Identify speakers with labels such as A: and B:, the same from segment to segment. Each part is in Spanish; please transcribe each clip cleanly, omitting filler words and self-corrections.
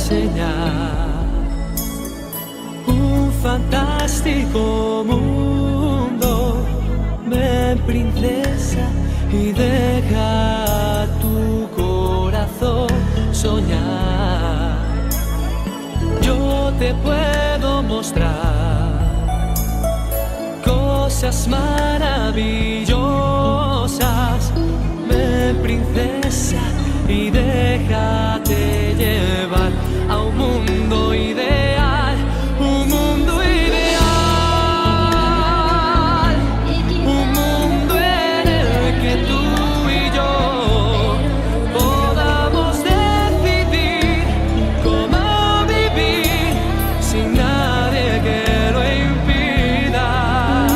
A: enseñar un fantástico mundo. Ven, princesa, y deja tu corazón soñar. Yo te puedo mostrar cosas maravillosas. Ven, princesa, y déjate llevar a un mundo ideal, un mundo ideal, un mundo en el que tú y yo podamos decidir cómo vivir sin nadie que lo impida.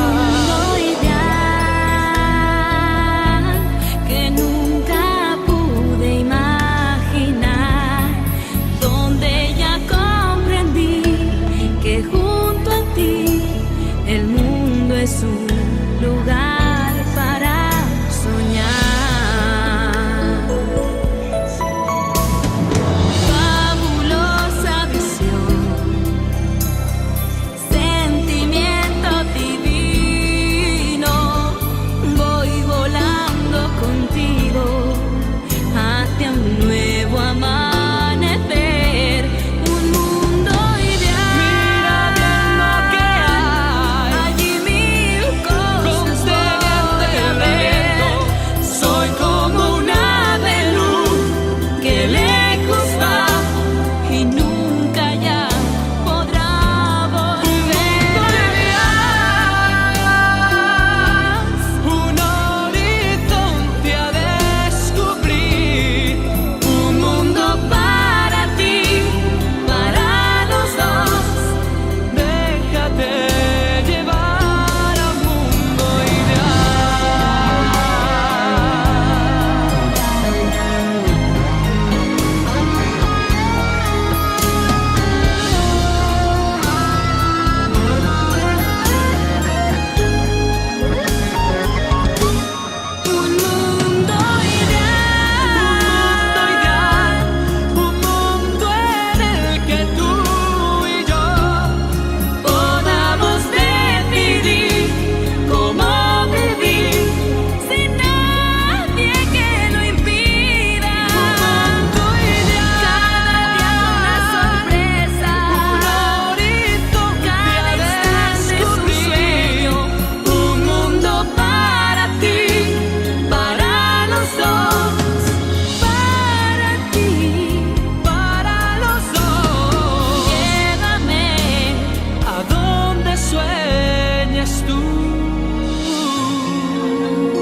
B: Un mundo ideal que nunca pude imaginar, donde ya comprendí que junto a ti el mundo es un lugar para soñar. Fabulosa visión, sentimiento divino, voy volando contigo hacia un nuevo amanecer. Un mundo ideal.
A: Mira bien lo que hay,
B: Allí mil cosas voy a ver. Soy como un ave luz que lejos va y nunca ya podrá volver.
A: un horizonte a descubrir.
B: Un mundo para ti, para los dos.
A: Déjate llevar a un mundo ideal.
B: Un mundo ideal.
A: Un mundo en el que tú y yo
B: Podamos decidir cómo vivir sin nadie que lo impida. Cada día una sorpresa,
A: un horizonte
B: cada
A: a
B: instante es un sueño. Un mundo para ti, para los dos, para ti,
A: para los dos.
B: llévame.
A: ¿A dónde sueñas tú?
B: Un mundo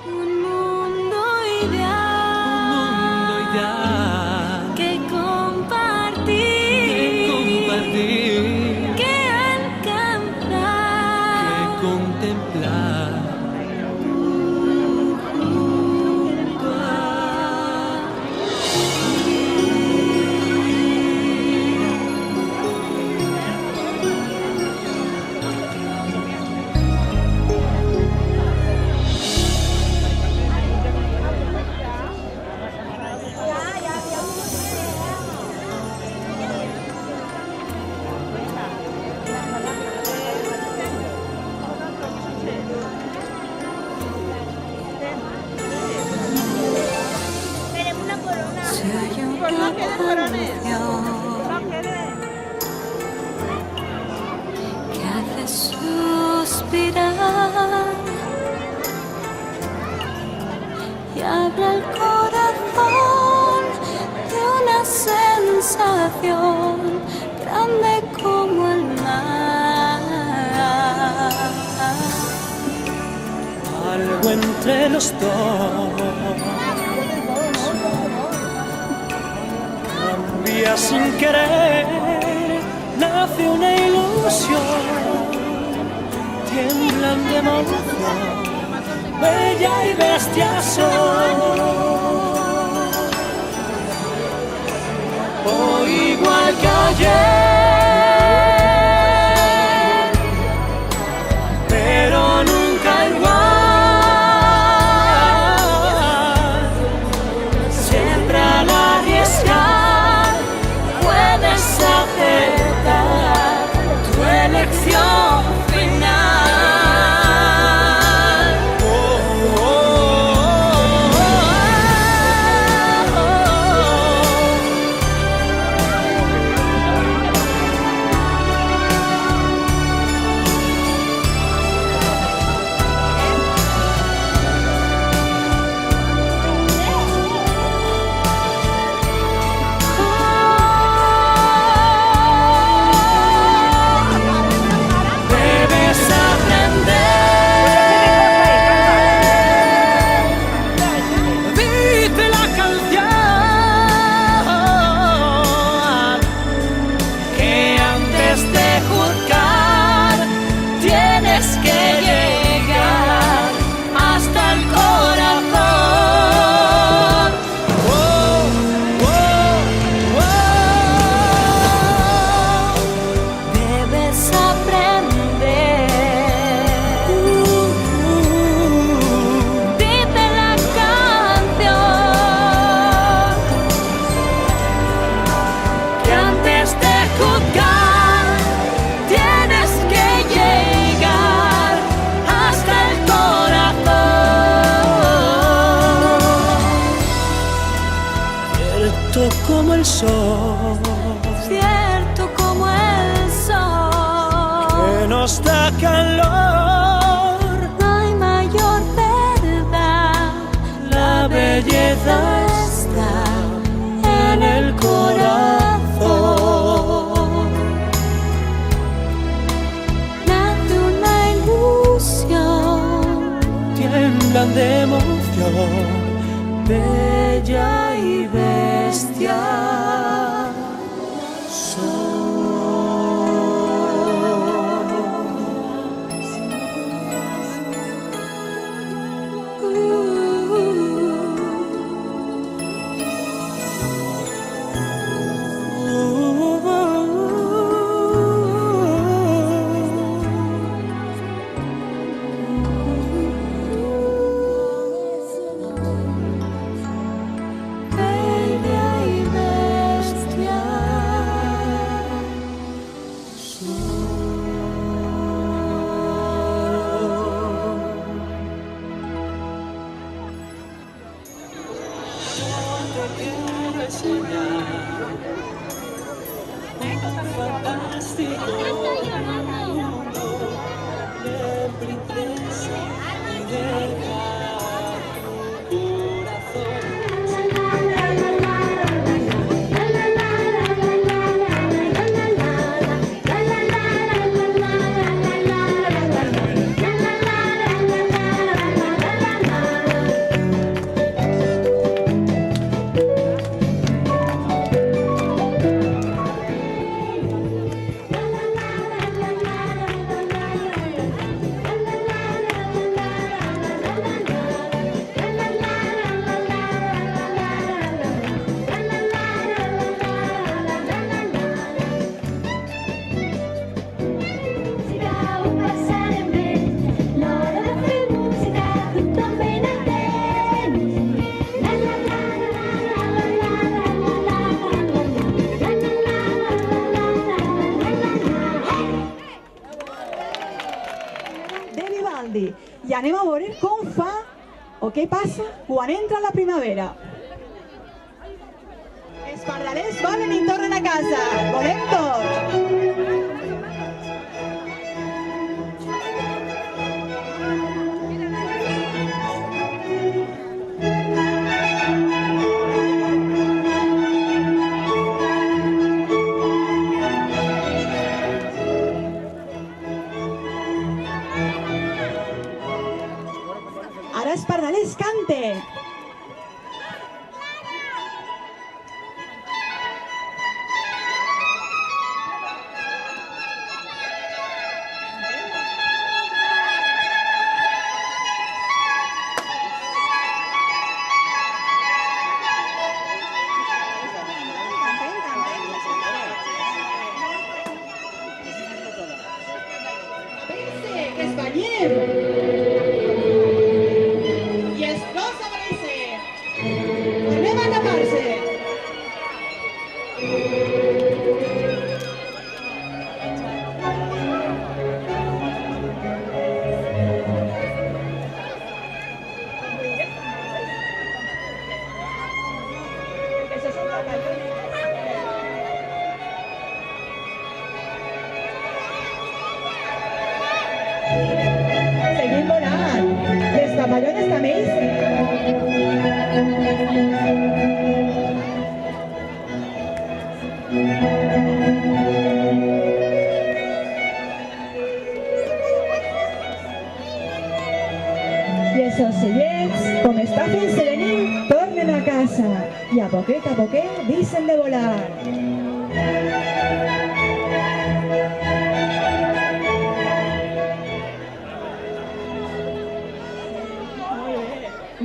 A: Un mundo
B: ideal
A: ideal
B: que
A: que
B: compartir,
A: compartir,
B: que
A: que
B: alcanzar.
A: contemplar.
B: Si hay una canción que hace suspirar y habla el corazón de una sensación grande como el mar.
A: Algo entre los dos cambia sin querer, nace una ilusión, tiemblan de emoción, bella y bestia son. Hoy igual que ayer, pero nunca igual. cierto como el sol,
B: cierto como el sol,
A: que nos da calor.
B: no hay mayor verdad,
A: La belleza
B: está en el corazón. Nace una ilusión,
A: tiemblan de emoción, bella y bestia.
B: bella y bestia.
A: Fantástico mundo de princesa y de corazón.
C: De Vivaldi. I anem a veure com fa o què passa quan entra la primavera. Els pardalers volen i tornen a casa. Volem tot. Ara els pardalers canten. Pense que es banyem. I els dos amaneixen. Tornem a tapar-se. Seguim volant. Les papallones també hi I els ocellets, com està fent-se de nit, tornen a casa i a poquet deixen de volar.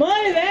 C: Molt bé!